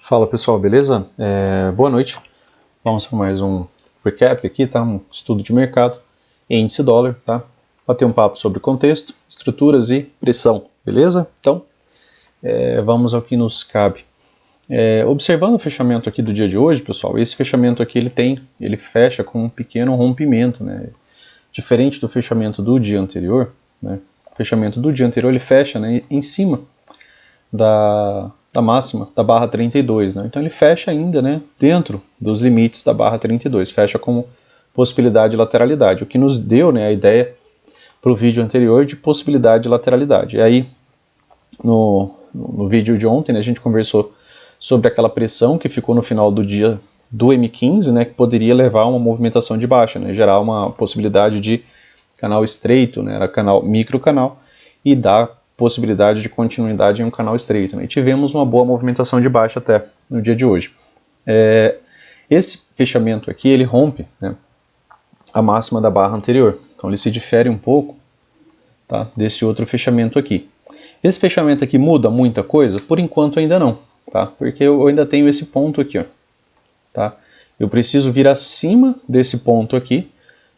Fala pessoal, beleza? Boa noite. Vamos para mais um recap aqui, tá? Um estudo de mercado, índice dólar, tá? Bater um papo sobre contexto, estruturas e pressão, beleza? Então, vamos ao que nos cabe. Observando o fechamento aqui do dia de hoje, pessoal, esse fechamento aqui ele fecha com um pequeno rompimento, né? Diferente do fechamento do dia anterior, né? O fechamento do dia anterior ele fecha, né, em cima da máxima da barra 32, né? Então ele fecha ainda, né, dentro dos limites da barra 32, fecha como possibilidade de lateralidade, o que nos deu, né, a ideia para o vídeo anterior de possibilidade de lateralidade. E aí, no vídeo de ontem, né, a gente conversou sobre aquela pressão que ficou no final do dia do M15, né, que poderia levar a uma movimentação de baixa, né, gerar uma possibilidade de canal estreito, né, era micro canal, e dar possibilidade de continuidade em um canal estreito, né, e tivemos uma boa movimentação de baixa até no dia de hoje. Esse fechamento aqui, ele rompe, né, a máxima da barra anterior, então ele se difere um pouco, tá, desse outro fechamento aqui. Esse fechamento aqui muda muita coisa? Por enquanto ainda não, tá, porque eu ainda tenho esse ponto aqui, ó, tá, eu preciso vir acima desse ponto aqui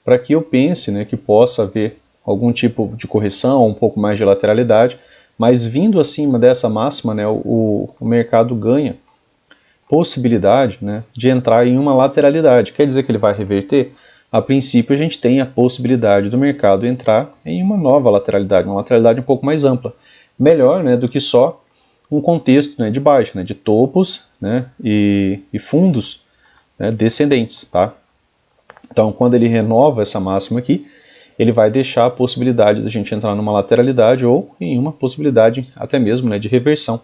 para que eu pense, né, que possa haver algum tipo de correção, um pouco mais de lateralidade, mas vindo acima dessa máxima, né, o mercado ganha possibilidade, né, de entrar em uma lateralidade. Quer dizer que ele vai reverter? A princípio a gente tem a possibilidade do mercado entrar em uma nova lateralidade, uma lateralidade um pouco mais ampla. Melhor, né, do que só um contexto, né, de baixa, né, de topos, né, e fundos, né, descendentes, tá? Então, quando ele renova essa máxima aqui, ele vai deixar a possibilidade da gente entrar numa lateralidade ou em uma possibilidade até mesmo, né, de reversão,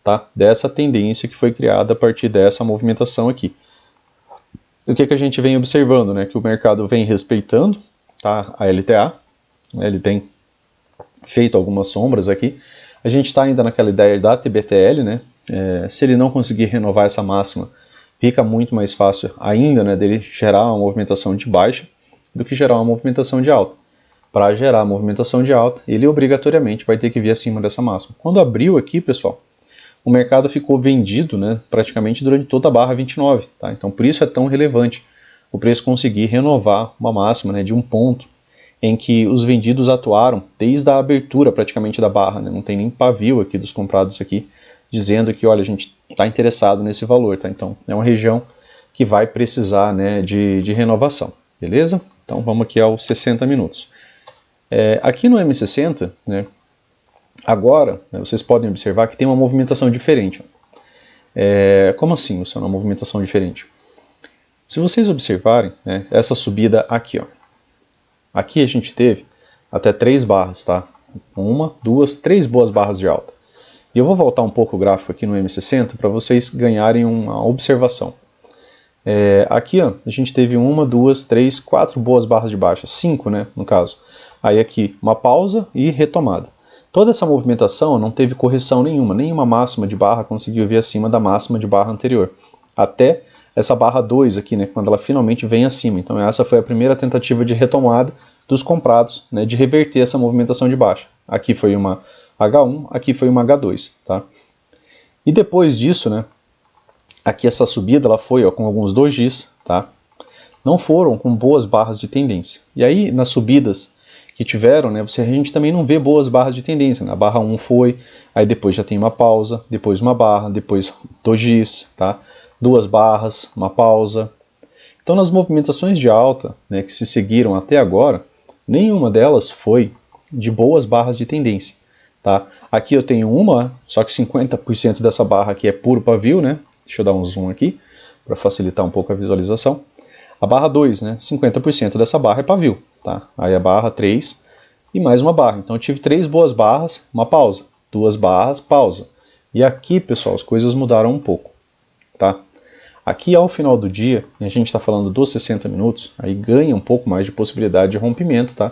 tá? Dessa tendência que foi criada a partir dessa movimentação aqui. O que a gente vem observando, né? Que o mercado vem respeitando, tá, a LTA, né, ele tem feito algumas sombras aqui. A gente está ainda naquela ideia da TBTL, né? Se ele não conseguir renovar essa máxima, fica muito mais fácil ainda, né, dele gerar uma movimentação de baixa do que gerar uma movimentação de alta. Para gerar a movimentação de alta, ele obrigatoriamente vai ter que vir acima dessa máxima. Quando abriu aqui, pessoal, o mercado ficou vendido, né, praticamente durante toda a barra 29. Tá? Então, por isso é tão relevante o preço conseguir renovar uma máxima, né, de um ponto em que os vendidos atuaram desde a abertura praticamente da barra. Né? Não tem nem pavio aqui dos comprados aqui, dizendo que, olha, a gente está interessado nesse valor. Tá? Então, é uma região que vai precisar, né, de renovação. Beleza? Então vamos aqui aos 60 minutos. Aqui no M60, né, agora, né, vocês podem observar que tem uma movimentação diferente. Como assim, isso é uma movimentação diferente? Se vocês observarem, né, essa subida aqui, ó, aqui a gente teve até 3 barras, tá? 1, 2, 3 boas barras de alta. E eu vou voltar um pouco o gráfico aqui no M60 para vocês ganharem uma observação. Aqui, ó, a gente teve 1, 2, 3, 4 boas barras de baixa, 5, né, no caso. Aí aqui, uma pausa e retomada. Toda essa movimentação não teve correção nenhuma máxima de barra conseguiu vir acima da máxima de barra anterior. Até essa barra 2 aqui, né, quando ela finalmente vem acima. Então essa foi a primeira tentativa de retomada dos comprados, né, de reverter essa movimentação de baixa. Aqui foi uma H1, aqui foi uma H2, tá? E depois disso, né, aqui essa subida ela foi, ó, com alguns dojis, tá? Não foram com boas barras de tendência. E aí nas subidas que tiveram, né, a gente também não vê boas barras de tendência. Né? A barra 1 foi, aí depois já tem uma pausa, depois uma barra, depois dojis, tá? 2 barras, uma pausa. Então nas movimentações de alta, né, que se seguiram até agora, nenhuma delas foi de boas barras de tendência. Tá? Aqui eu tenho uma, só que 50% dessa barra aqui é puro pavio, né? Deixa eu dar um zoom aqui, para facilitar um pouco a visualização. A barra 2, né? 50% dessa barra é pavio. Tá? Aí a barra 3 e mais uma barra. Então eu tive 3 boas barras, uma pausa. 2 barras, pausa. E aqui, pessoal, as coisas mudaram um pouco. Tá? Aqui ao final do dia, a gente está falando dos 60 minutos, aí ganha um pouco mais de possibilidade de rompimento, tá?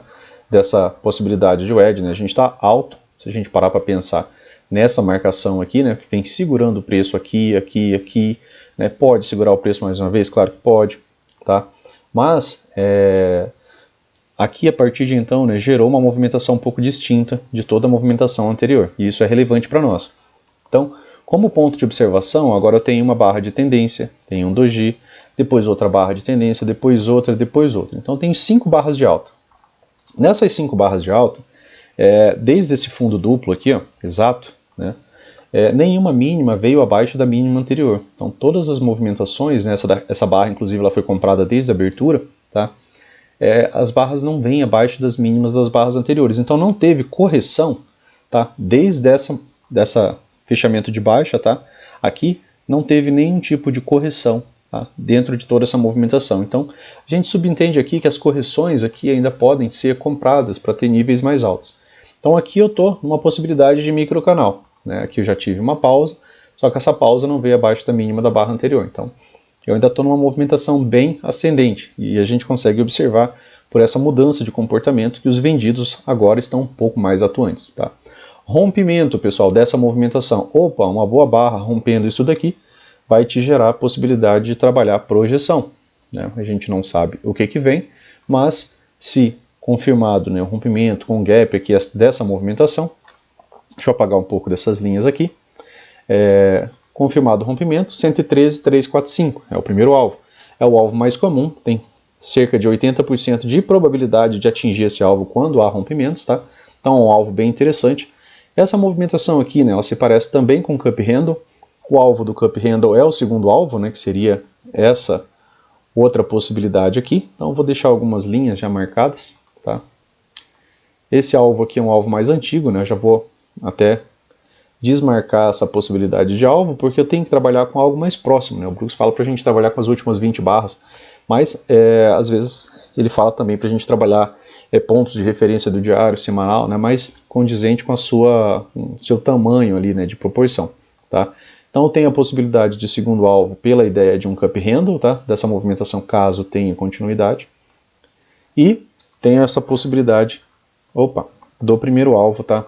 Dessa possibilidade de wedge, né? A gente está alto, se a gente parar para pensar nessa marcação aqui, né, que vem segurando o preço aqui, né, pode segurar o preço mais uma vez? Claro que pode, tá? Mas aqui a partir de então, né, gerou uma movimentação um pouco distinta de toda a movimentação anterior, e isso é relevante para nós. Então, Como ponto de observação, agora eu tenho uma barra de tendência, tenho um doji, depois outra barra de tendência, depois outra, depois outra. Então eu tenho 5 barras de alta. Nessas 5 barras de alta, desde esse fundo duplo aqui, ó, exato, né, nenhuma mínima veio abaixo da mínima anterior. Então todas as movimentações, né, essa barra inclusive ela foi comprada desde a abertura, tá? As barras não vêm abaixo das mínimas das barras anteriores. Então não teve correção, tá? Desde dessa fechamento de baixa, tá? Aqui não teve nenhum tipo de correção, tá? Dentro de toda essa movimentação. Então a gente subentende aqui que as correções aqui ainda podem ser compradas para ter níveis mais altos. Então aqui eu estou numa possibilidade de microcanal, né? Aqui eu já tive uma pausa, só que essa pausa não veio abaixo da mínima da barra anterior. Então eu ainda estou numa movimentação bem ascendente e a gente consegue observar por essa mudança de comportamento que os vendidos agora estão um pouco mais atuantes, tá? Rompimento, pessoal, dessa movimentação. Opa, uma boa barra rompendo isso daqui vai te gerar a possibilidade de trabalhar projeção, né? A gente não sabe o que vem, mas se confirmado, né, o rompimento com gap aqui dessa movimentação, deixa eu apagar um pouco dessas linhas aqui, confirmado o rompimento, 113,345 é o primeiro alvo. É o alvo mais comum, tem cerca de 80% de probabilidade de atingir esse alvo quando há rompimentos, tá? Então é um alvo bem interessante. Essa movimentação aqui, né, ela se parece também com o Cup Handle. O alvo do Cup Handle é o segundo alvo, né, que seria essa outra possibilidade aqui. Então vou deixar algumas linhas já marcadas, tá? Esse alvo aqui é um alvo mais antigo, né? Eu já vou até desmarcar essa possibilidade de alvo, porque eu tenho que trabalhar com algo mais próximo, né? O Brooks fala para a gente trabalhar com as últimas 20 barras, mas às vezes ele fala também para a gente trabalhar pontos de referência do diário semanal, né? Mais condizente com seu tamanho ali, né? De proporção, tá? Então eu tenho a possibilidade de segundo alvo pela ideia de um cup handle, tá? Dessa movimentação caso tenha continuidade, e tenho essa possibilidade, do primeiro alvo, tá?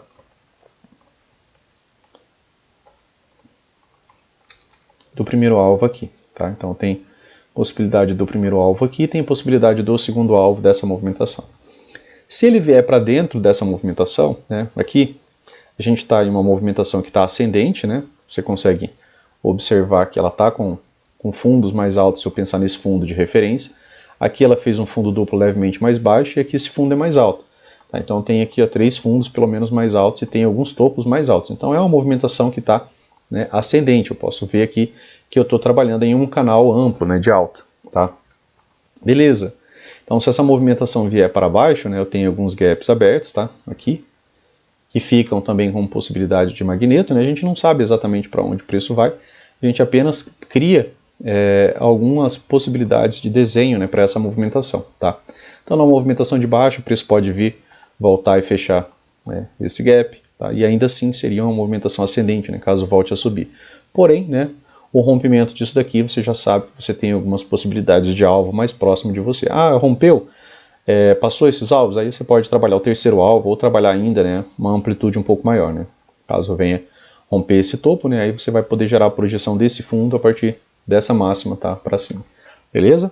Do primeiro alvo aqui, tá? Então tem possibilidade do primeiro alvo aqui, tem possibilidade do segundo alvo dessa movimentação. Se ele vier para dentro dessa movimentação, né, aqui a gente está em uma movimentação que está ascendente, né? Você consegue observar que ela está com fundos mais altos se eu pensar nesse fundo de referência. Aqui ela fez um fundo duplo levemente mais baixo e aqui esse fundo é mais alto. Tá? Então tem aqui 3 fundos pelo menos mais altos e tem alguns topos mais altos. Então é uma movimentação que está, né, ascendente. Eu posso ver aqui que eu estou trabalhando em um canal amplo, né, de alta, tá? Beleza. Então se essa movimentação vier para baixo, né, eu tenho alguns gaps abertos, tá? Aqui, que ficam também com possibilidade de magneto, né? A gente não sabe exatamente para onde o preço vai, a gente apenas cria algumas possibilidades de desenho, né, para essa movimentação, tá? Então na movimentação de baixo o preço pode vir, voltar e fechar, né, esse gap, tá? E ainda assim seria uma movimentação ascendente, né, caso volte a subir. Porém, né, o rompimento disso daqui, você já sabe que você tem algumas possibilidades de alvo mais próximo de você. Ah, rompeu, passou esses alvos, aí você pode trabalhar o terceiro alvo ou trabalhar ainda, né, uma amplitude um pouco maior, né, caso venha romper esse topo, né, aí você vai poder gerar a projeção desse fundo a partir dessa máxima, tá, para cima. Beleza?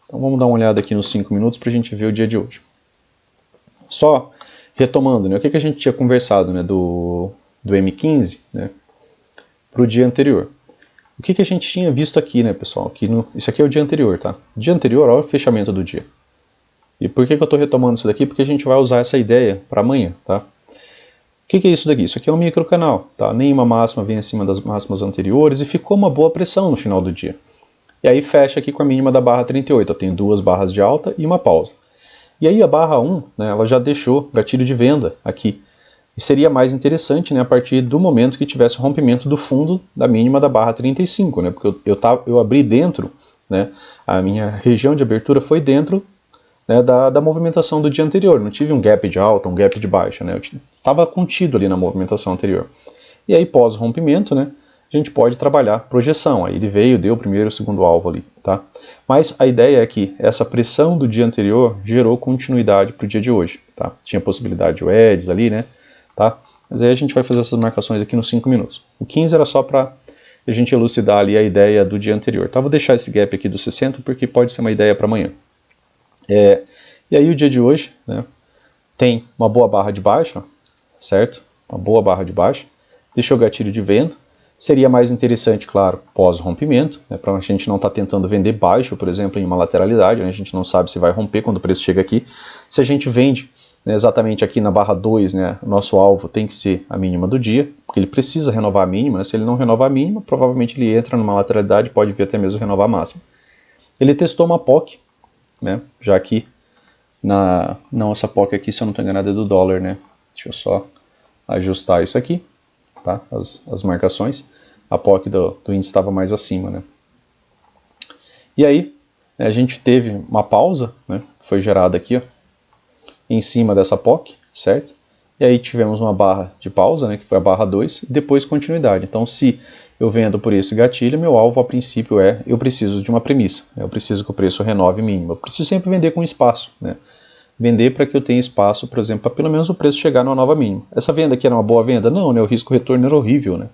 Então vamos dar uma olhada aqui nos 5 minutos para a gente ver o dia de hoje. Só retomando, né, o que a gente tinha conversado, né, do M15, né, para o dia anterior. O que a gente tinha visto aqui, né, pessoal? Isso aqui é o dia anterior, tá? Dia anterior, olha o fechamento do dia. E por que eu estou retomando isso daqui? Porque a gente vai usar essa ideia para amanhã, tá? O que é isso daqui? Isso aqui é um microcanal, tá? Nenhuma máxima vem acima das máximas anteriores e ficou uma boa pressão no final do dia. E aí fecha aqui com a mínima da barra 38. Eu tenho 2 barras de alta e uma pausa. E aí a barra 1, né, ela já deixou gatilho de venda aqui. E seria mais interessante, né, a partir do momento que tivesse o rompimento do fundo da mínima da barra 35, né, porque eu abri dentro, né, a minha região de abertura foi dentro, né, da movimentação do dia anterior. Não tive um gap de alta, um gap de baixa, né, eu estava contido ali na movimentação anterior. E aí pós rompimento, né, a gente pode trabalhar projeção. Aí ele veio, deu o primeiro e o segundo alvo ali, tá? Mas a ideia é que essa pressão do dia anterior gerou continuidade para o dia de hoje, tá? Tinha possibilidade de wedges ali, né? Tá? Mas aí a gente vai fazer essas marcações aqui nos 5 minutos. O 15 era só para a gente elucidar ali a ideia do dia anterior. Tá? Vou deixar esse gap aqui dos 60 porque pode ser uma ideia para amanhã. E aí o dia de hoje, né, tem uma boa barra de baixa, certo? Uma boa barra de baixa. Deixou o gatilho de venda. Seria mais interessante, claro, pós-rompimento, né, para a gente não estar tentando vender baixo, por exemplo, em uma lateralidade, né, a gente não sabe se vai romper quando o preço chega aqui. Se a gente vende, né, exatamente aqui na barra 2, né, o nosso alvo tem que ser a mínima do dia, porque ele precisa renovar a mínima, né, se ele não renovar a mínima, provavelmente ele entra numa lateralidade, pode vir até mesmo renovar a máxima. Ele testou uma POC, né, já aqui, não, essa POC aqui, se eu não estou enganado, é do dólar, né, deixa eu só ajustar isso aqui. Tá? As marcações, a POC do índice estava mais acima, né? E aí, a gente teve uma pausa, né? Foi gerada aqui, ó, em cima dessa POC, certo? E aí tivemos uma barra de pausa, né? Que foi a barra 2, e depois continuidade. Então, se eu vendo por esse gatilho, meu alvo a princípio eu preciso de uma premissa, né? Eu preciso que o preço renove mínimo. Eu preciso sempre vender com espaço, né? Vender para que eu tenha espaço, por exemplo, para pelo menos o preço chegar numa nova mínima. Essa venda aqui era uma boa venda? Não, né? O risco-retorno era horrível, né?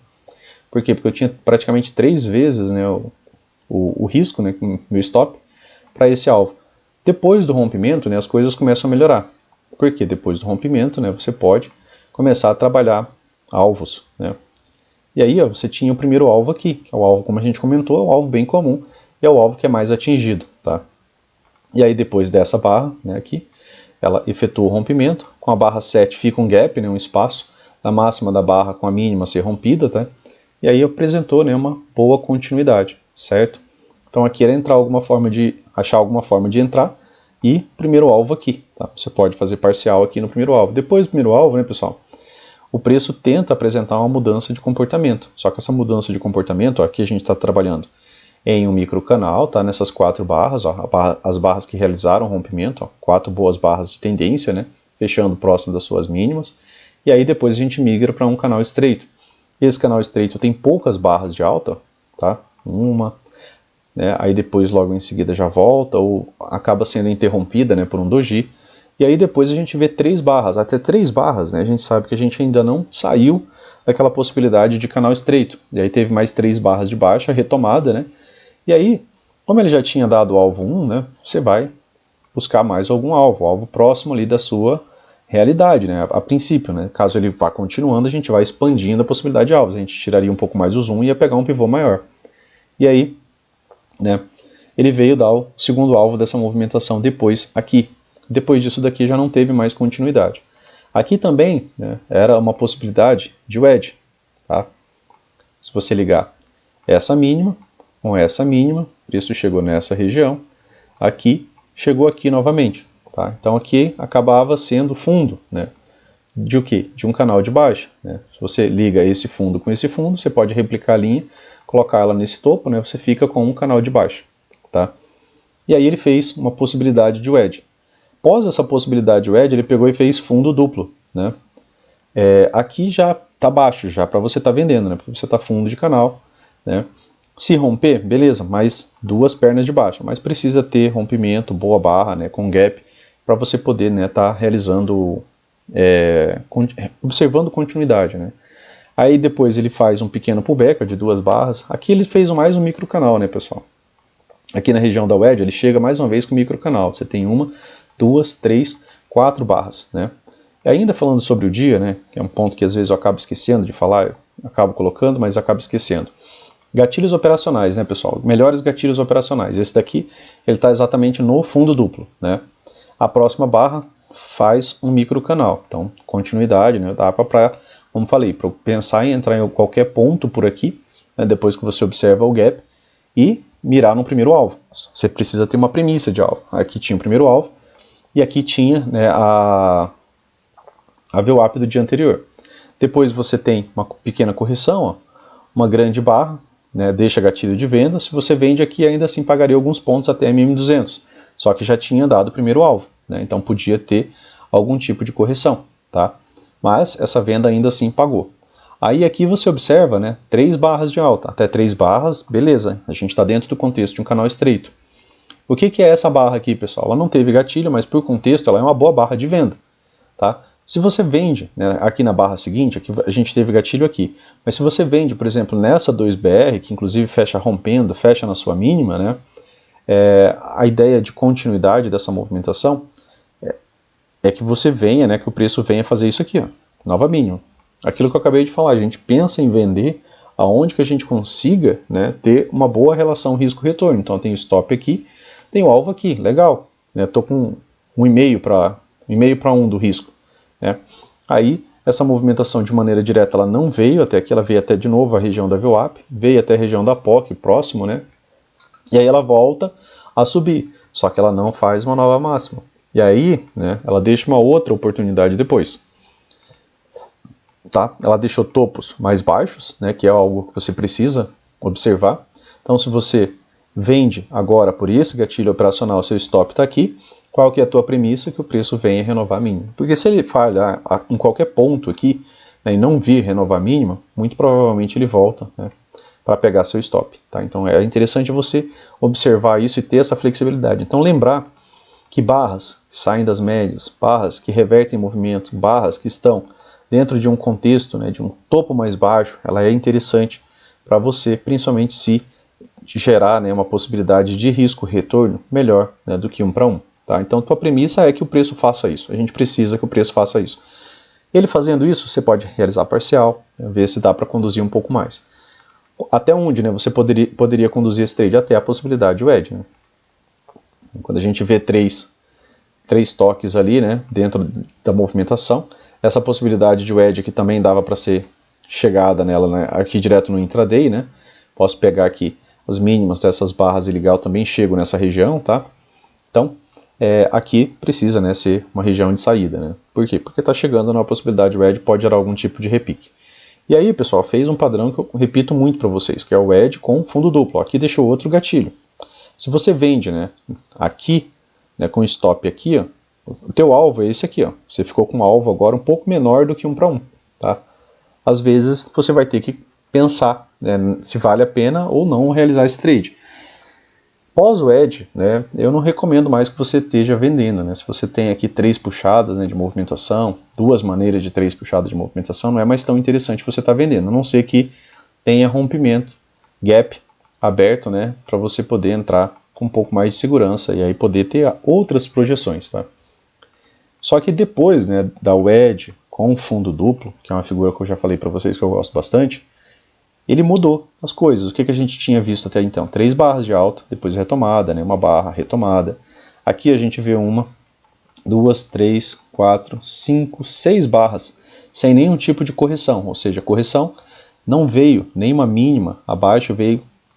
Por quê? Porque eu tinha praticamente 3 vezes, né, o risco, né, meu stop, para esse alvo. Depois do rompimento, né, as coisas começam a melhorar. Por quê? Depois do rompimento, né, você pode começar a trabalhar alvos, né? E aí, ó, você tinha o primeiro alvo aqui, que é o alvo, como a gente comentou, é um alvo bem comum, e é o alvo que é mais atingido, tá? E aí, depois dessa barra, né, aqui, ela efetua o rompimento, com a barra 7 fica um gap, né, um espaço, da máxima da barra com a mínima ser rompida, tá? E aí apresentou, né, uma boa continuidade, certo? Então aqui era achar alguma forma de entrar e primeiro alvo aqui, tá? Você pode fazer parcial aqui no primeiro alvo. Depois do primeiro alvo, né, pessoal, o preço tenta apresentar uma mudança de comportamento, só que essa mudança de comportamento, ó, aqui a gente está trabalhando em um microcanal, tá? Nessas 4 barras, ó, as barras que realizaram o rompimento, ó, 4 boas barras de tendência, né? Fechando próximo das suas mínimas. E aí depois a gente migra para um canal estreito. Esse canal estreito tem poucas barras de alta, tá? Uma, né? Aí depois logo em seguida já volta ou acaba sendo interrompida, né, por um doji. E aí depois a gente vê 3 barras, até 3 barras, né? A gente sabe que a gente ainda não saiu daquela possibilidade de canal estreito. E aí teve mais 3 barras de baixa, retomada, né? E aí, como ele já tinha dado o alvo 1, né, você vai buscar mais algum alvo próximo ali da sua realidade, né, a princípio, né, caso ele vá continuando, a gente vai expandindo a possibilidade de alvos, a gente tiraria um pouco mais o zoom e ia pegar um pivô maior. E aí, né, ele veio dar o segundo alvo dessa movimentação depois aqui. Depois disso daqui já não teve mais continuidade. Aqui também, né, era uma possibilidade de wedge, tá? Se você ligar essa mínima com essa mínima, o preço chegou nessa região, aqui chegou aqui novamente, tá? Então aqui acabava sendo fundo, né? De o quê? De um canal de baixa, né? Se você liga esse fundo com esse fundo, você pode replicar a linha, colocar ela nesse topo, né? Você fica com um canal de baixa, tá? E aí ele fez uma possibilidade de wedge. Após essa possibilidade de wedge, ele pegou e fez fundo duplo, né? Aqui já está baixo, já para você estar vendendo, né? Porque você está fundo de canal, né? Se romper, beleza, mais 2 pernas de baixa, mas precisa ter rompimento, boa barra, né, com gap, para você poder, né, tá realizando, observando continuidade, né. Aí depois ele faz um pequeno pullback de 2 barras, aqui ele fez mais um micro canal, né, pessoal. Aqui na região da wedge ele chega mais uma vez com o micro canal, você tem 1, 2, 3, 4 barras, né. E ainda falando sobre o dia, né, que é um ponto que às vezes eu acabo esquecendo de falar, eu acabo colocando, mas acabo esquecendo. Gatilhos operacionais, né, pessoal? Melhores gatilhos operacionais. Esse daqui, ele está exatamente no fundo duplo, né? A próxima barra faz um micro canal. Então, continuidade, né? Dá para, como falei, para pensar em entrar em qualquer ponto por aqui, né, depois que você observa o gap, e mirar no primeiro alvo. Você precisa ter uma premissa de alvo. Aqui tinha o primeiro alvo, e aqui tinha, né, a VWAP do dia anterior. Depois você tem uma pequena correção, ó, uma grande barra, né, deixa gatilho de venda. Se você vende aqui, ainda assim pagaria alguns pontos até MM200, só que já tinha dado o primeiro alvo, né, então podia ter algum tipo de correção, tá? Mas essa venda ainda assim pagou. Aí aqui você observa, né, 3 barras de alta, até 3 barras, beleza, a gente está dentro do contexto de um canal estreito. O que é essa barra aqui, pessoal? Ela não teve gatilho, mas por contexto ela é uma boa barra de venda, tá? Se você vende, né, aqui na barra seguinte, aqui a gente teve gatilho aqui, mas se você vende, por exemplo, nessa 2BR, que inclusive fecha rompendo, fecha na sua mínima, né, a ideia de continuidade dessa movimentação é que você venha, né, que o preço venha fazer isso aqui, ó, nova mínima. Aquilo que eu acabei de falar, a gente pensa em vender aonde que a gente consiga, né, ter uma boa relação risco-retorno. Então eu tenho stop aqui, tenho alvo aqui, legal, né, estou com 1,5 para 1 do risco, né. Aí essa movimentação de maneira direta ela não veio até aqui, ela veio até de novo a região da VWAP, veio até a região da POC, próximo, né, e aí ela volta a subir, só que ela não faz uma nova máxima. E aí, né, ela deixa uma outra oportunidade depois. Tá? Ela deixou topos mais baixos, né, que é algo que você precisa observar. Então, se você vende agora por esse gatilho operacional, seu stop está aqui, qual que é a tua premissa? Que o preço venha renovar a mínima. Porque se ele falhar em qualquer ponto aqui, né, e não vir renovar a mínima, muito provavelmente ele volta, né, para pegar seu stop. Tá? Então é interessante você observar isso e ter essa flexibilidade. Então lembrar que barras que saem das médias, barras que revertem movimento, barras que estão dentro de um contexto, né, de um topo mais baixo, ela é interessante para você, principalmente se gerar, né, uma possibilidade de risco-retorno melhor, né, do que 1 para 1. Tá? Então, tua premissa é que o preço faça isso. A gente precisa que o preço faça isso. Ele fazendo isso, você pode realizar parcial, né, ver se dá para conduzir um pouco mais. Até onde, né, você poderia conduzir esse trade? Até a possibilidade do edge. Né? Quando a gente vê três toques ali, né, dentro da movimentação, essa possibilidade de wedge aqui também dava para ser chegada nela, né, aqui direto no intraday, né? Posso pegar aqui as mínimas dessas barras e ligar, eu também chego nessa região, tá? Então, aqui precisa, né, ser uma região de saída, né? Por quê? Porque está chegando na possibilidade de wedge, pode gerar algum tipo de repique. E aí, pessoal, fez um padrão que eu repito muito para vocês, que é o wedge com fundo duplo. Aqui deixou outro gatilho. Se você vende, né, aqui, né, com stop aqui, ó, o teu alvo é esse aqui, ó. Você ficou com um alvo agora um pouco menor do que 1 para 1, tá? Às vezes você vai ter que pensar, né, se vale a pena ou não realizar esse trade. Pós o edge, né, eu não recomendo mais que você esteja vendendo, né? Se você tem aqui 3 puxadas, né, de movimentação, 2 maneiras de 3 puxadas de movimentação, não é mais tão interessante você estar vendendo, a não ser que tenha rompimento, gap aberto, né, para você poder entrar com um pouco mais de segurança e aí poder ter outras projeções, tá? Só que depois, né, da wedge com fundo duplo, que é uma figura que eu já falei para vocês que eu gosto bastante, ele mudou as coisas. O que a gente tinha visto até então? 3 barras de alta, depois retomada, né, uma barra, retomada. Aqui a gente vê 1, 2, 3, 4, 5, 6 barras, sem nenhum tipo de correção, ou seja, a correção não veio nenhuma mínima abaixo,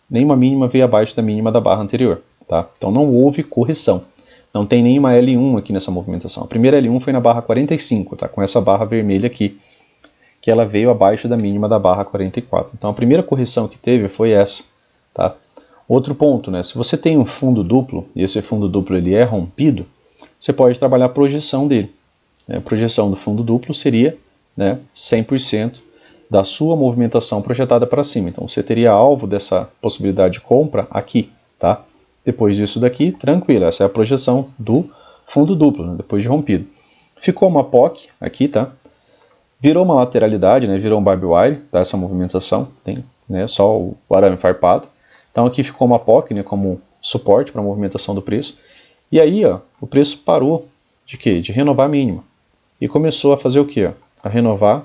nenhuma mínima veio abaixo da mínima da barra anterior. Tá? Então não houve correção. Não tem nenhuma L1 aqui nessa movimentação. A primeira L1 foi na barra 45, tá? Com essa barra vermelha aqui, que ela veio abaixo da mínima da barra 44. Então a primeira correção que teve foi essa. Tá? Outro ponto, né? Se você tem um fundo duplo, e esse fundo duplo ele é rompido, você pode trabalhar a projeção dele. A projeção do fundo duplo seria, né, 100% da sua movimentação projetada para cima. Então você teria alvo dessa possibilidade de compra aqui. Tá? Depois disso daqui, tranquilo, essa é a projeção do fundo duplo, né, depois de rompido. Ficou uma POC aqui, tá? Virou uma lateralidade, né, virou um barbed wire, tá, essa movimentação, tem, né, só o arame farpado. Então aqui ficou uma POC, né, como suporte para a movimentação do preço. E aí, ó, o preço parou de quê? De renovar a mínima. E começou a fazer o quê? A renovar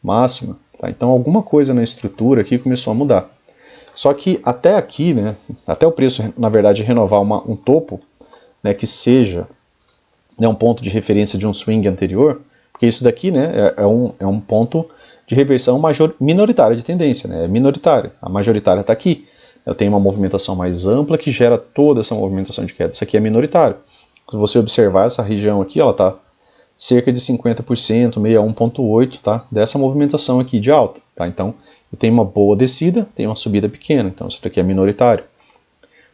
máxima. Tá? Então alguma coisa na estrutura aqui começou a mudar. Só que até aqui, né, até o preço, na verdade, renovar um topo, né, que seja, né, um ponto de referência de um swing anterior, porque isso daqui, né, é um ponto de reversão minoritária de tendência, né, é minoritária. A majoritária está aqui. Eu tenho uma movimentação mais ampla que gera toda essa movimentação de queda. Isso aqui é minoritário. Se você observar essa região aqui, ela está cerca de 50%, 61,8%, tá, dessa movimentação aqui de alta. Tá? Então, eu tenho uma boa descida, tenho uma subida pequena, então isso daqui é minoritário.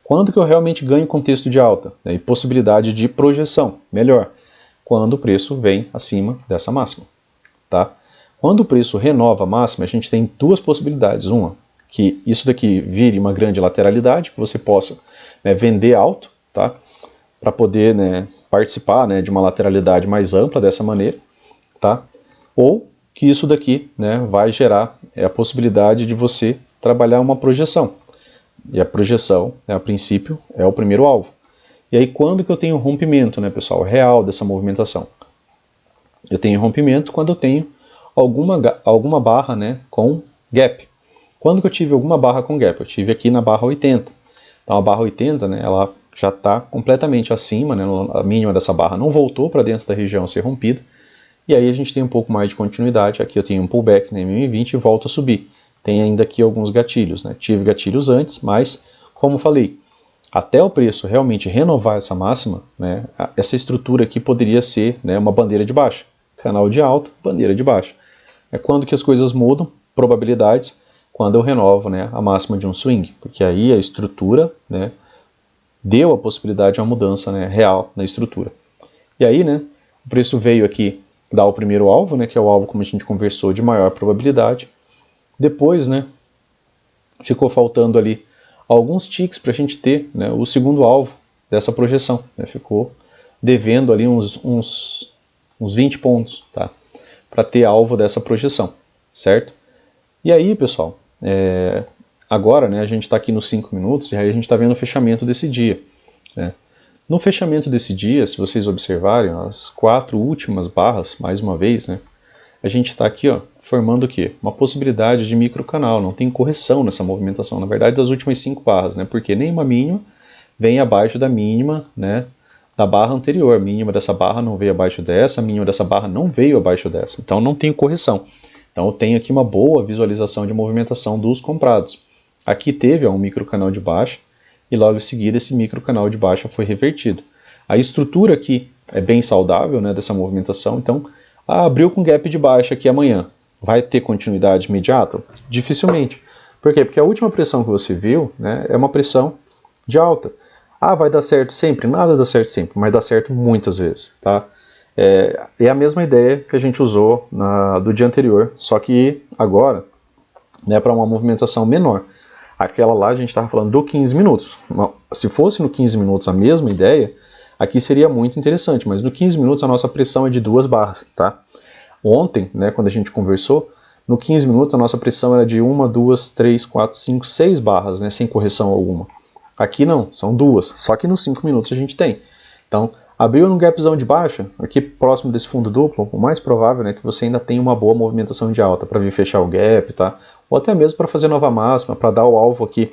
Quando que eu realmente ganho contexto de alta, né, e possibilidade de projeção? Melhor, quando o preço vem acima dessa máxima. Tá? Quando o preço renova a máxima, a gente tem 2 possibilidades. Uma, que isso daqui vire uma grande lateralidade, que você possa, né, vender alto, tá? Para poder, né, participar, né, de uma lateralidade mais ampla dessa maneira. Tá? Ou que isso daqui, né, vai gerar a possibilidade de você trabalhar uma projeção. E a projeção, né, a princípio, é o primeiro alvo. E aí quando que eu tenho rompimento, né, pessoal, real dessa movimentação? Eu tenho rompimento quando eu tenho alguma barra, né, com gap. Quando que eu tive alguma barra com gap? Eu tive aqui na barra 80. Então a barra 80, né, ela já está completamente acima, né, a mínima dessa barra não voltou para dentro da região a ser rompida. E aí a gente tem um pouco mais de continuidade. Aqui eu tenho um pullback na MM20 e volto a subir. Tem ainda aqui alguns gatilhos, né? Tive gatilhos antes, mas, como falei, até o preço realmente renovar essa máxima, né, essa estrutura aqui poderia ser, né, uma bandeira de baixa. Canal de alta, bandeira de baixa. É quando que as coisas mudam, probabilidades, quando eu renovo, né, a máxima de um swing. Porque aí a estrutura, né, deu a possibilidade de uma mudança, né, real na estrutura. E aí, né, o preço veio aqui dar o primeiro alvo, né, que é o alvo, como a gente conversou, de maior probabilidade. Depois, né, ficou faltando ali alguns ticks para a gente ter, né, o segundo alvo dessa projeção. Né, ficou devendo ali uns 20 pontos, tá, para ter alvo dessa projeção, certo? E aí, pessoal, agora, né, a gente está aqui nos 5 minutos e aí a gente está vendo o fechamento desse dia. Né? No fechamento desse dia, se vocês observarem, as 4 últimas barras, mais uma vez, né, a gente está aqui, ó, formando o quê? Uma possibilidade de microcanal, não tem correção nessa movimentação, na verdade, das últimas 5 barras, né, porque nenhuma mínima vem abaixo da mínima, né, da barra anterior. A mínima dessa barra não veio abaixo dessa, a mínima dessa barra não veio abaixo dessa, então não tem correção. Então eu tenho aqui uma boa visualização de movimentação dos comprados. Aqui teve um microcanal de baixa, e logo em seguida esse microcanal de baixa foi revertido. A estrutura aqui é bem saudável, né, dessa movimentação, então abriu com gap de baixa aqui amanhã. Vai ter continuidade imediata? Dificilmente. Por quê? Porque a última pressão que você viu, né, é uma pressão de alta. Vai dar certo sempre? Nada dá certo sempre, mas dá certo muitas vezes. Tá? É a mesma ideia que a gente usou do dia anterior, só que agora, né, para uma movimentação menor. Aquela lá a gente estava falando do 15 minutos. Se fosse no 15 minutos a mesma ideia, aqui seria muito interessante, mas no 15 minutos a nossa pressão é de 2 barras. Tá? Ontem, né, quando a gente conversou, no 15 minutos a nossa pressão era de 1, 2, 3, 4, 5, 6 barras, né, sem correção alguma. Aqui não, são 2, só que nos 5 minutos a gente tem. Então, abriu num gapzão de baixa, aqui próximo desse fundo duplo, o mais provável é que você ainda tenha uma boa movimentação de alta para vir fechar o gap, tá? Ou até mesmo para fazer nova máxima, para dar o alvo aqui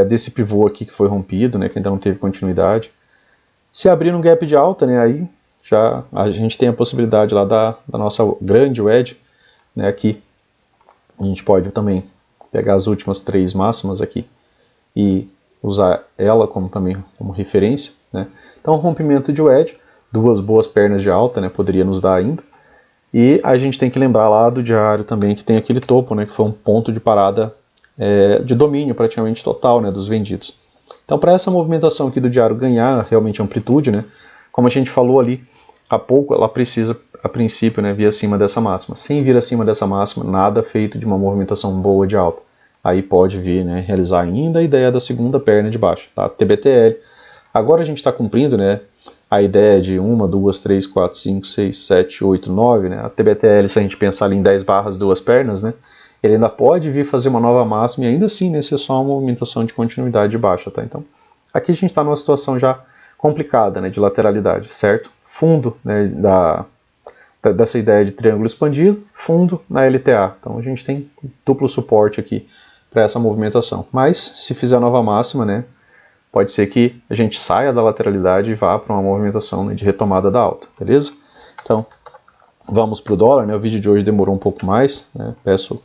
desse pivô aqui que foi rompido, né, que ainda não teve continuidade. Se abrir num gap de alta, né, aí já a gente tem a possibilidade lá da nossa grande wedge, né, aqui a gente pode também pegar as últimas 3 máximas aqui e usar ela como referência, né? Então, rompimento de wedge, 2 boas pernas de alta, né, poderia nos dar ainda. E a gente tem que lembrar lá do diário também que tem aquele topo, né, que foi um ponto de parada de domínio praticamente total, né, dos vendidos. Então, para essa movimentação aqui do diário ganhar realmente amplitude, né, como a gente falou ali há pouco, ela precisa, a princípio, né, vir acima dessa máxima. Sem vir acima dessa máxima, nada feito de uma movimentação boa de alta. Aí pode vir, né, realizar ainda a ideia da segunda perna de baixo, tá? TBTL. Agora a gente está cumprindo, né, a ideia de 1, 2, 3, 4, 5, 6, 7, 8, 9, né? A TBTL, se a gente pensar ali em 10 barras, 2 pernas, né, ele ainda pode vir fazer uma nova máxima e ainda assim, né, ser só uma movimentação de continuidade de baixa, tá? Então, aqui a gente está numa situação já complicada, né, de lateralidade, certo? Fundo, né, dessa ideia de triângulo expandido, fundo na LTA. Então a gente tem duplo suporte aqui para essa movimentação. Mas se fizer nova máxima, né, pode ser que a gente saia da lateralidade e vá para uma movimentação, né, de retomada da alta, beleza? Então vamos para o dólar, né? O vídeo de hoje demorou um pouco mais, né? Peço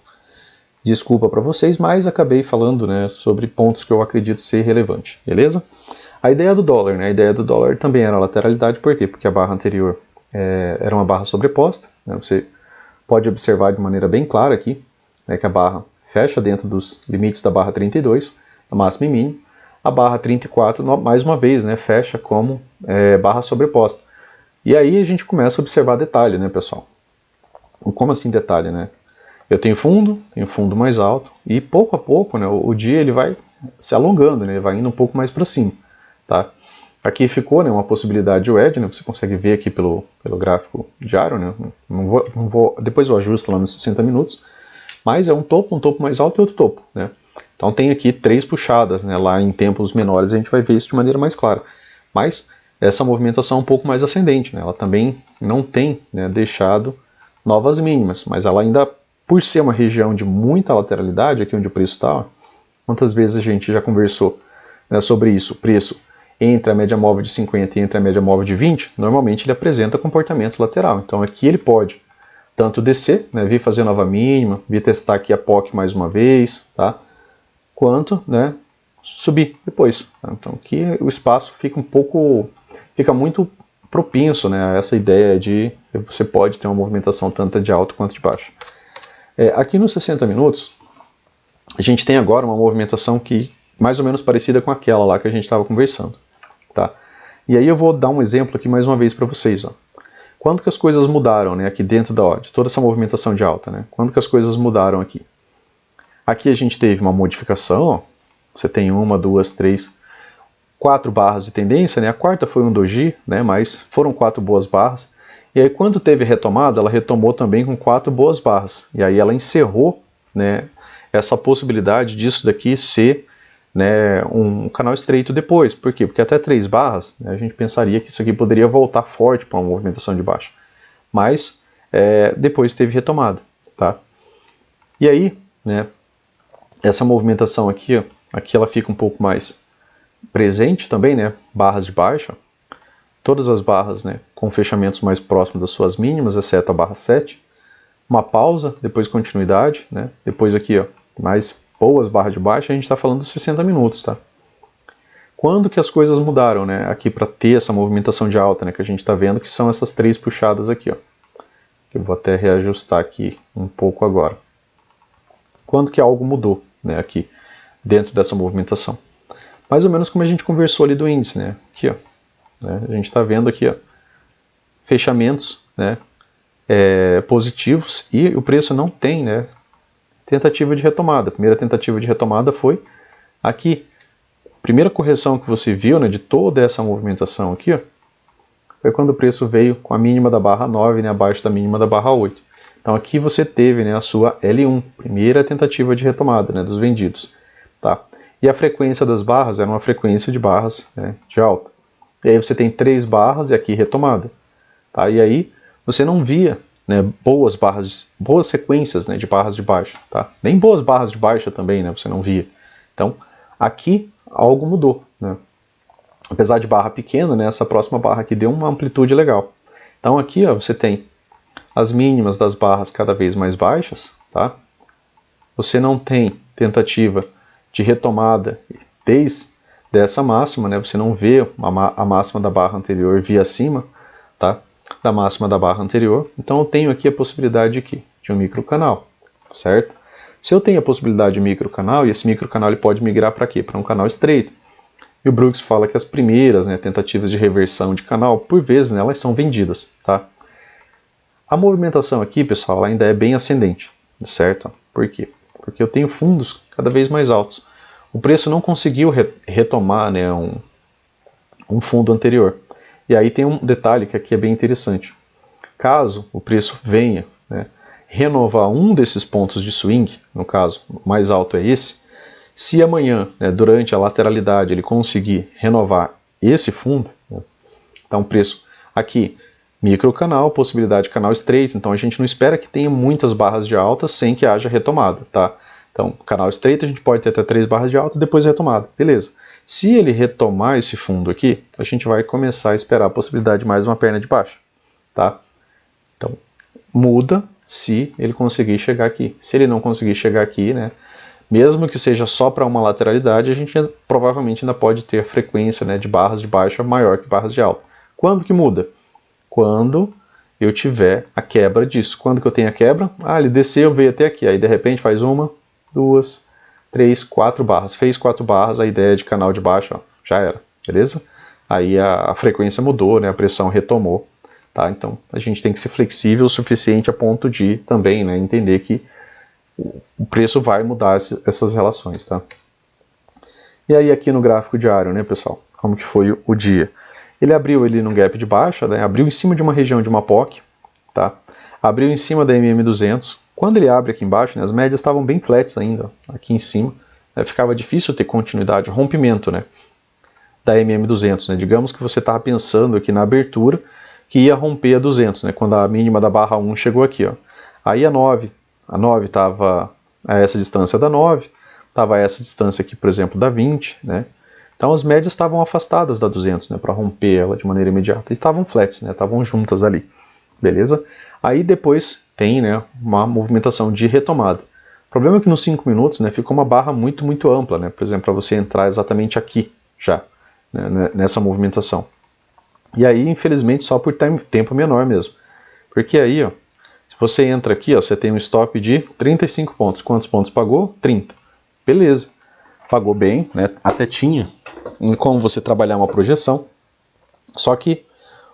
desculpa para vocês, mas acabei falando, né, sobre pontos que eu acredito ser relevante, beleza? A ideia do dólar, né? A ideia do dólar também era a lateralidade, por quê? Porque a barra anterior era uma barra sobreposta, né? Você pode observar de maneira bem clara aqui, né, que a barra fecha dentro dos limites da barra 32, a máxima e mínima. A barra 34, mais uma vez, né, fecha como barra sobreposta. E aí a gente começa a observar detalhe, né, pessoal? Como assim detalhe, né? Eu tenho fundo mais alto, e pouco a pouco, né, o dia ele vai se alongando, né, ele vai indo um pouco mais para cima, tá? Aqui ficou, né, uma possibilidade de wedge, né, você consegue ver aqui pelo gráfico diário, né, não vou, depois eu ajusto lá nos 60 minutos, mas é um topo mais alto e outro topo, né? Então tem aqui 3 puxadas, né, lá em tempos menores a gente vai ver isso de maneira mais clara, mas essa movimentação é um pouco mais ascendente, né, ela também não tem, né, deixado novas mínimas, mas ela ainda por ser uma região de muita lateralidade, aqui onde o preço está, quantas vezes a gente já conversou, né, sobre isso, o preço entre a média móvel de 50 e entre a média móvel de 20, normalmente ele apresenta comportamento lateral. Então aqui ele pode tanto descer, né, vir fazer nova mínima, vir testar aqui a POC mais uma vez, tá? Quanto, né, subir depois. Tá? Então aqui o espaço fica muito propenso, né, a essa ideia de que você pode ter uma movimentação tanto de alto quanto de baixo. Aqui nos 60 minutos, a gente tem agora uma movimentação que mais ou menos parecida com aquela lá que a gente estava conversando. Tá? E aí eu vou dar um exemplo aqui mais uma vez para vocês. Ó. Quando que as coisas mudaram, né, aqui dentro de toda essa movimentação de alta? Né? Quando que as coisas mudaram aqui? Aqui a gente teve uma modificação, ó. Você tem 1, 2, 3, 4 barras de tendência, né? A quarta foi um doji, né? Mas foram 4 boas barras. E aí quando teve retomada, ela retomou também com 4 boas barras. E aí ela encerrou, né, essa possibilidade disso daqui ser, né, um canal estreito depois. Por quê? Porque até 3 barras, né, a gente pensaria que isso aqui poderia voltar forte para uma movimentação de baixa. Mas depois teve retomada. Tá? E aí, né, essa movimentação aqui, ó, aqui ela fica um pouco mais presente também, né, barras de baixa. Todas as barras, né, com fechamentos mais próximos das suas mínimas, exceto a barra 7. Uma pausa, depois continuidade, né, depois aqui, ó, mais boas barras de baixa, a gente está falando dos 60 minutos, tá? Quando que as coisas mudaram, né, aqui para ter essa movimentação de alta, né, que a gente está vendo que são essas 3 puxadas aqui, ó. Eu vou até reajustar aqui um pouco agora. Quando que algo mudou, né, aqui dentro dessa movimentação? Mais ou menos como a gente conversou ali do índice, né, aqui, ó. A gente está vendo aqui, ó, fechamentos, né, positivos e o preço não tem, né, tentativa de retomada. A primeira tentativa de retomada foi aqui. A primeira correção que você viu, né, de toda essa movimentação aqui, ó, foi quando o preço veio com a mínima da barra 9, né, abaixo da mínima da barra 8. Então aqui você teve, né, a sua L1, primeira tentativa de retomada, né, dos vendidos. Tá? E a frequência das barras era uma frequência de barras, né, de alta. E aí você tem 3 barras e aqui retomada. Tá? E aí você não via, né, boas sequências, né, de barras de baixa. Tá? Nem boas barras de baixa também, né, você não via. Então aqui algo mudou. Né? Apesar de barra pequena, né, essa próxima barra aqui deu uma amplitude legal. Então aqui, ó, você tem as mínimas das barras cada vez mais baixas. Tá? Você não tem tentativa de retomada desde dessa máxima, né? Você não vê a máxima da barra anterior vir acima, tá? Da máxima da barra anterior. Então eu tenho aqui a possibilidade de um microcanal, certo? Se eu tenho a possibilidade de microcanal, e esse microcanal ele pode migrar para quê? Para um canal estreito. E o Brooks fala que as primeiras, né, tentativas de reversão de canal, por vezes, né, elas são vendidas, tá? A movimentação aqui, pessoal, ela ainda é bem ascendente, certo? Por quê? Porque eu tenho fundos cada vez mais altos. O preço não conseguiu retomar, né, um fundo anterior. E aí tem um detalhe que aqui é bem interessante. Caso o preço venha, né, renovar um desses pontos de swing, no caso, o mais alto é esse, se amanhã, né, durante a lateralidade, ele conseguir renovar esse fundo, né, então o preço aqui, microcanal, possibilidade de canal estreito, então a gente não espera que tenha muitas barras de alta sem que haja retomada, tá? Então, canal estreito a gente pode ter até 3 barras de alta, depois retomada. Beleza. Se ele retomar esse fundo aqui, a gente vai começar a esperar a possibilidade de mais uma perna de baixa. Tá? Então, muda se ele conseguir chegar aqui. Se ele não conseguir chegar aqui, né, mesmo que seja só para uma lateralidade, a gente provavelmente ainda pode ter frequência, né, de barras de baixa maior que barras de alta. Quando que muda? Quando eu tiver a quebra disso. Quando que eu tenho a quebra? Ah, ele desceu, veio até aqui. Aí de repente faz 1, 2, 3, 4 barras. Fez 4 barras, a ideia de canal de baixo, ó, já era, beleza? Aí a frequência mudou, né, a pressão retomou. Tá? Então a gente tem que ser flexível o suficiente a ponto de também, né, entender que o preço vai mudar essas relações. Tá? E aí aqui no gráfico diário, né, pessoal, como que foi o dia? Ele abriu ali no gap de baixa, né, abriu em cima de uma região de uma POC, tá? Abriu em cima da MM200. Quando ele abre aqui embaixo, né, as médias estavam bem flats ainda, ó, aqui em cima. Né, ficava difícil ter continuidade, rompimento, né, da MM200. Né? Digamos que você estava pensando aqui na abertura que ia romper a 200, né, quando a mínima da barra 1 chegou aqui. Ó. Aí a 9 A 9 estava a essa distância da 9, estava a essa distância aqui, por exemplo, da 20, né? Então as médias estavam afastadas da 200, né, para romper ela de maneira imediata. E estavam flats, né, estavam juntas ali, beleza? Aí depois tem, né, uma movimentação de retomada. O problema é que nos 5 minutos, né, ficou uma barra muito ampla, né, por exemplo, para você entrar exatamente aqui já, né, nessa movimentação. E aí, infelizmente, só por tempo menor mesmo. Porque aí, ó, se você entra aqui, ó, você tem um stop de 35 pontos. Quantos pontos pagou? 30. Beleza. Pagou bem, né? Até tinha em como você trabalhar uma projeção. Só que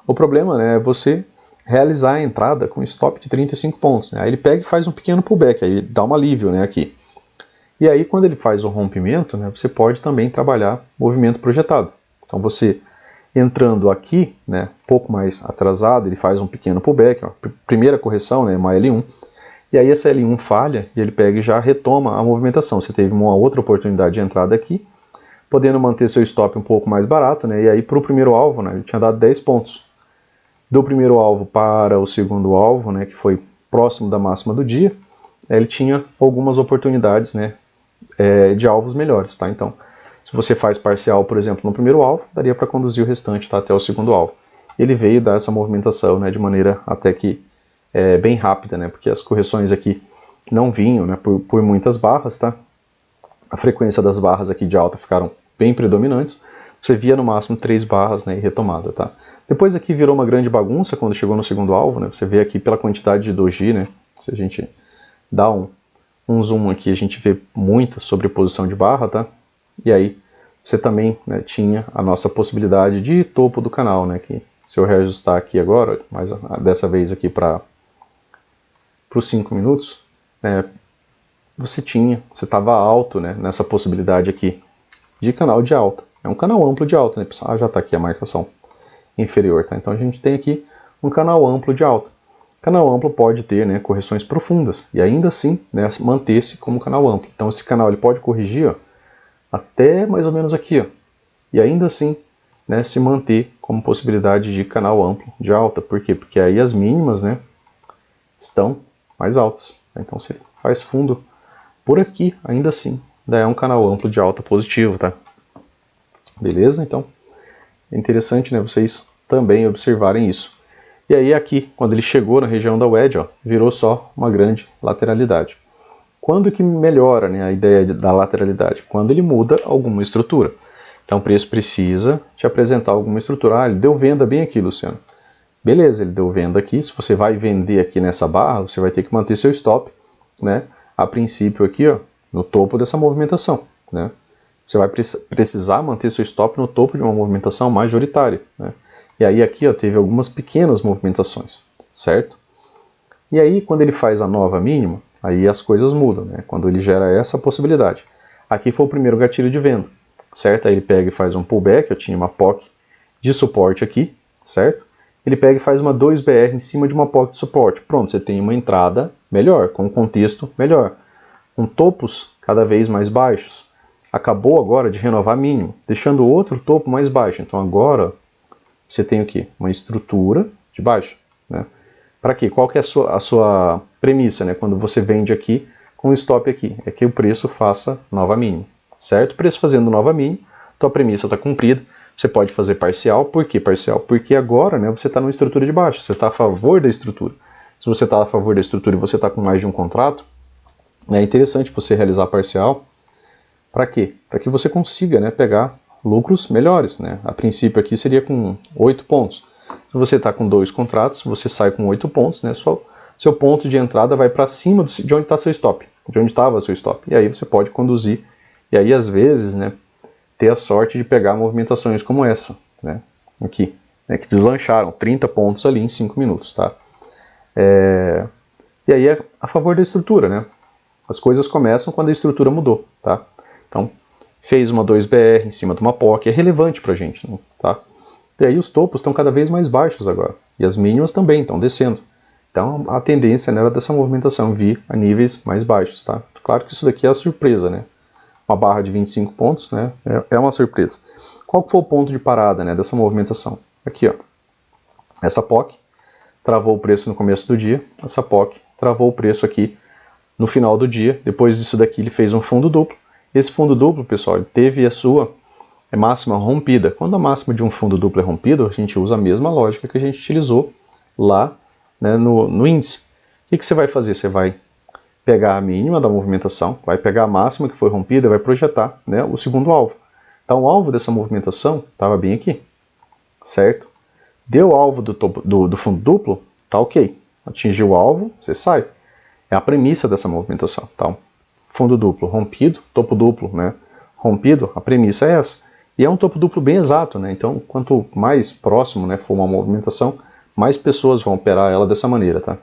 o problema, né, é você realizar a entrada com stop de 35 pontos. Né? Aí ele pega e faz um pequeno pullback, aí dá um alívio, né, aqui. E aí quando ele faz o rompimento, né, você pode também trabalhar movimento projetado. Então você entrando aqui, né, pouco mais atrasado, ele faz um pequeno pullback, ó, primeira correção, né, uma L1. E aí essa L1 falha e ele pega e já retoma a movimentação. Você teve uma outra oportunidade de entrada aqui, podendo manter seu stop um pouco mais barato, né? E aí para o primeiro alvo, né, ele tinha dado 10 pontos. Do primeiro alvo para o segundo alvo, né, que foi próximo da máxima do dia, ele tinha algumas oportunidades, né, de alvos melhores, tá? Então, se você faz parcial, por exemplo, no primeiro alvo, daria para conduzir o restante, tá, até o segundo alvo. Ele veio dar essa movimentação, né, de maneira até que bem rápida, né, porque as correções aqui não vinham, né, por muitas barras, tá? A frequência das barras aqui de alta ficaram bem predominantes. Você via no máximo 3 barras, né, e retomada, tá? Depois aqui virou uma grande bagunça quando chegou no segundo alvo, né? Você vê aqui pela quantidade de doji, né? Se a gente dá um zoom aqui, a gente vê muita sobreposição de barra, tá? E aí você também, né, tinha a nossa possibilidade de topo do canal, né? Que se eu reajustar aqui agora, mas dessa vez aqui para os 5 minutos, você estava alto, né, nessa possibilidade aqui de canal de alta. É um canal amplo de alta, né, pessoal? Já está aqui a marcação inferior, tá? Então a gente tem aqui um canal amplo de alta. Canal amplo pode ter, né, correções profundas e ainda assim, né, manter-se como canal amplo. Então esse canal ele pode corrigir, ó, até mais ou menos aqui, ó, e ainda assim, né, se manter como possibilidade de canal amplo de alta. Por quê? Porque aí as mínimas, né, estão mais altas. Então se ele faz fundo por aqui, ainda assim, é um canal amplo de alta positivo, tá? Beleza? Então, é interessante, né, vocês também observarem isso. E aí aqui, quando ele chegou na região da wedge, ó, virou só uma grande lateralidade. Quando que melhora, né, a ideia da lateralidade? Quando ele muda alguma estrutura. Então o preço precisa te apresentar alguma estrutura. Ah, ele deu venda bem aqui, Luciano. Beleza, ele deu venda aqui. Se você vai vender aqui nessa barra, você vai ter que manter seu stop, né, a princípio aqui, ó, no topo dessa movimentação, né? Você vai precisar manter seu stop no topo de uma movimentação majoritária, né? E aí aqui, ó, teve algumas pequenas movimentações, certo? E aí quando ele faz a nova mínima, aí as coisas mudam, né? Quando ele gera essa possibilidade. Aqui foi o primeiro gatilho de venda, certo? Aí ele pega e faz um pullback, eu tinha uma POC de suporte aqui, certo? Ele pega e faz uma 2BR em cima de uma POC de suporte. Pronto, você tem uma entrada melhor, com um contexto melhor, com topos cada vez mais baixos. Acabou agora de renovar mínimo, deixando outro topo mais baixo. Então agora você tem o quê? Uma estrutura de baixa, né? Para quê? Qual que é a sua premissa, né? Quando você vende aqui com stop aqui, é que o preço faça nova mínima, certo? O preço fazendo nova mínima, tua premissa está cumprida. Você pode fazer parcial. Por que parcial? Porque agora, né, você está numa estrutura de baixa, você está a favor da estrutura. Se você está a favor da estrutura e você está com mais de um contrato, é interessante você realizar parcial. Para quê? Para que você consiga, né, pegar lucros melhores, né? A princípio aqui seria com 8 pontos. Se você está com 2 contratos, você sai com 8 pontos, né? Seu ponto de entrada vai para cima de onde está seu stop, de onde estava seu stop. E aí você pode conduzir. E aí, às vezes, né, ter a sorte de pegar movimentações como essa, né? Aqui, né, que deslancharam 30 pontos ali em 5 minutos, tá? E aí é a favor da estrutura, né? As coisas começam quando a estrutura mudou, tá? Então, fez uma 2BR em cima de uma POC, é relevante pra gente, né? Tá? E aí os topos estão cada vez mais baixos agora, e as mínimas também estão descendo. Então a tendência, né, era dessa movimentação vir a níveis mais baixos, tá? Claro que isso daqui é a surpresa, né? Uma barra de 25 pontos, né, é uma surpresa. Qual foi o ponto de parada, né, dessa movimentação? Aqui, ó. Essa POC travou o preço no começo do dia, essa POC travou o preço aqui no final do dia. Depois disso daqui ele fez um fundo duplo. Esse fundo duplo, pessoal, ele teve a sua máxima rompida. Quando a máxima de um fundo duplo é rompido, a gente usa a mesma lógica que a gente utilizou lá, né, no índice. O que você vai fazer? Você vai pegar a mínima da movimentação, vai pegar a máxima que foi rompida e vai projetar, né, o segundo alvo. Então o alvo dessa movimentação estava bem aqui, certo? Deu o alvo do fundo duplo, tá ok. Atingiu o alvo, você sai. É a premissa dessa movimentação. Então, fundo duplo rompido, topo duplo, né, rompido, a premissa é essa. E é um topo duplo bem exato, né? Então, quanto mais próximo, né, for uma movimentação, mais pessoas vão operar ela dessa maneira, tá?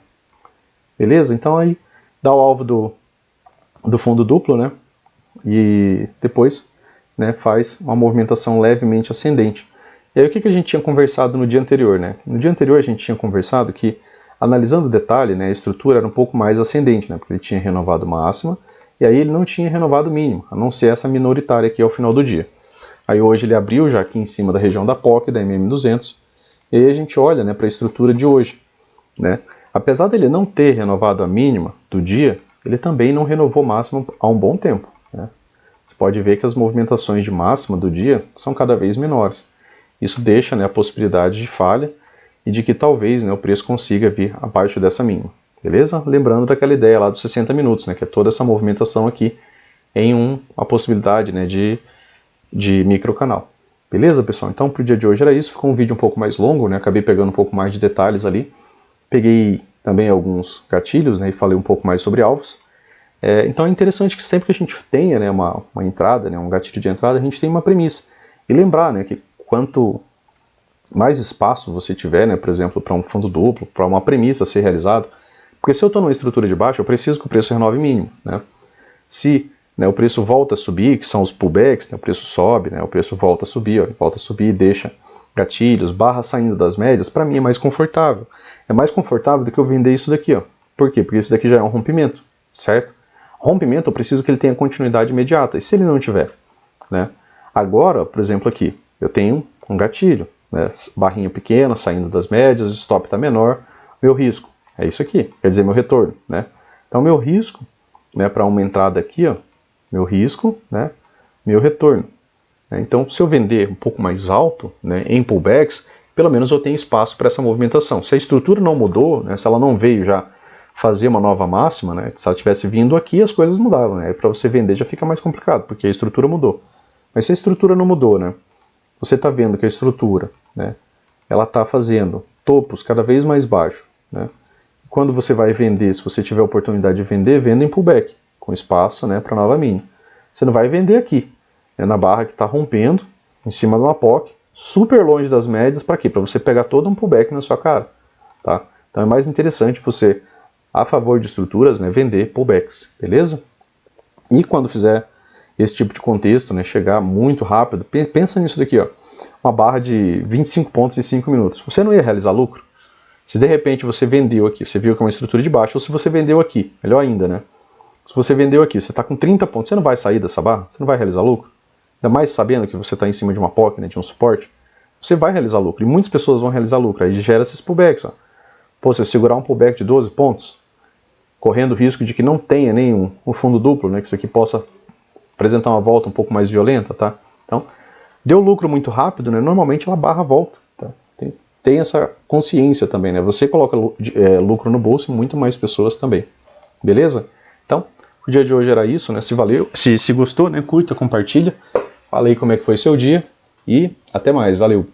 Beleza? Então aí dá o alvo do fundo duplo, né? E depois, né, faz uma movimentação levemente ascendente. E aí o que a gente tinha conversado no dia anterior, né? No dia anterior a gente tinha conversado que, analisando o detalhe, né, a estrutura era um pouco mais ascendente, né? Porque ele tinha renovado máxima, e aí ele não tinha renovado mínimo, a não ser essa minoritária aqui ao final do dia. Aí hoje ele abriu já aqui em cima da região da POC, da MM200, e aí a gente olha, né, para a estrutura de hoje, né? Apesar dele não ter renovado a mínima do dia, ele também não renovou máxima há um bom tempo, né? Você pode ver que as movimentações de máxima do dia são cada vez menores. Isso deixa, né, a possibilidade de falha e de que talvez, né, o preço consiga vir abaixo dessa mínima, beleza? Lembrando daquela ideia lá dos 60 minutos, né, que é toda essa movimentação aqui em uma possibilidade, né, de microcanal. Beleza, pessoal? Então, para o dia de hoje era isso. Ficou um vídeo um pouco mais longo, né? Acabei pegando um pouco mais de detalhes ali. Peguei também alguns gatilhos, né? E falei um pouco mais sobre alvos. Então é interessante que sempre que a gente tenha, né, uma entrada, né, um gatilho de entrada, a gente tem uma premissa. E lembrar, né, que quanto mais espaço você tiver, né, por exemplo, para um fundo duplo, para uma premissa ser realizada, porque se eu estou numa estrutura de baixo, eu preciso que o preço renove mínimo, né? Se, né, o preço volta a subir, que são os pullbacks, né, o preço sobe, né, o preço volta a subir, ó, volta a subir e deixa gatilhos, barra saindo das médias, para mim é mais confortável. É mais confortável do que eu vender isso daqui, ó. Por quê? Porque isso daqui já é um rompimento, certo? Rompimento eu preciso que ele tenha continuidade imediata, e se ele não tiver, né? Agora, por exemplo aqui, eu tenho um gatilho, né, barrinha pequena, saindo das médias, stop está menor, meu risco é isso aqui, quer dizer, meu retorno, né? Então meu risco, né, para uma entrada aqui, ó, meu risco, né, meu retorno. Então, se eu vender um pouco mais alto, né, em pullbacks, pelo menos eu tenho espaço para essa movimentação. Se a estrutura não mudou, né, se ela não veio já fazer uma nova máxima, né, se ela tivesse vindo aqui, as coisas mudavam. Né, para você vender já fica mais complicado, porque a estrutura mudou. Mas se a estrutura não mudou, né, você está vendo que a estrutura, né, ela está fazendo topos cada vez mais baixos. Né, quando você vai vender, se você tiver a oportunidade de vender, venda em pullback, com espaço, né, para nova mínima. Você não vai vender aqui, né, na barra que está rompendo, em cima de uma POC, super longe das médias, para quê? Para você pegar todo um pullback na sua cara. Tá? Então é mais interessante você, a favor de estruturas, né, vender pullbacks, beleza? E quando fizer esse tipo de contexto, né, chegar muito rápido, pensa nisso daqui, ó, uma barra de 25 pontos em 5 minutos. Você não ia realizar lucro? Se de repente você vendeu aqui, você viu que é uma estrutura de baixo, ou se você vendeu aqui, melhor ainda, né? Se você vendeu aqui, você está com 30 pontos, você não vai sair dessa barra? Você não vai realizar lucro? Ainda mais sabendo que você está em cima de uma POC, né, de um suporte, você vai realizar lucro. E muitas pessoas vão realizar lucro. Aí gera esses pullbacks. Ó. Pô, você segurar um pullback de 12 pontos, correndo o risco de que não tenha nenhum um fundo duplo, né, que isso aqui possa apresentar uma volta um pouco mais violenta, tá? Então, deu lucro muito rápido, né, normalmente a barra volta. Tá? Tem essa consciência também, né? Você coloca lucro no bolso e muito mais pessoas também. Beleza? Então, o dia de hoje era isso, né? Se valeu, se gostou, né? Curta, compartilha. Fala aí como é que foi seu dia e até mais. Valeu!